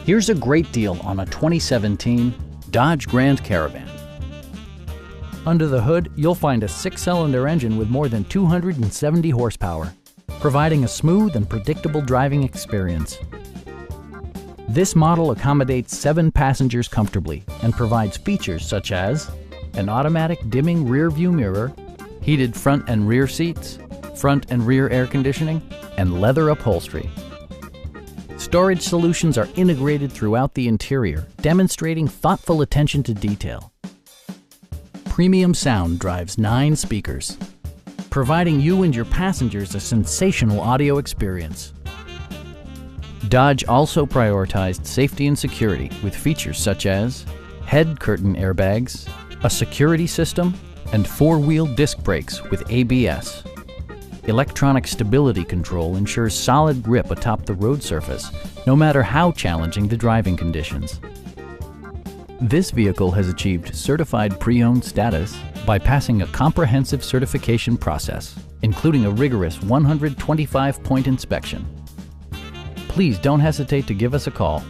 Here's a great deal on a 2017 Dodge Grand Caravan. Under the hood, you'll find a 6-cylinder engine with more than 270 horsepower, providing a smooth and predictable driving experience. This model accommodates 7 passengers comfortably and provides features such as an automatic dimming rear-view mirror, heated front and rear seats, front and rear air conditioning, and leather upholstery. Storage solutions are integrated throughout the interior, demonstrating thoughtful attention to detail. Premium sound drives 9 speakers, providing you and your passengers a sensational audio experience. Dodge also prioritized safety and security with features such as head curtain airbags, a security system, and 4-wheel disc brakes with ABS. Electronic stability control ensures solid grip atop the road surface, no matter how challenging the driving conditions. This vehicle has achieved certified pre-owned status by passing a comprehensive certification process, including a rigorous 125-point inspection. Please don't hesitate to give us a call.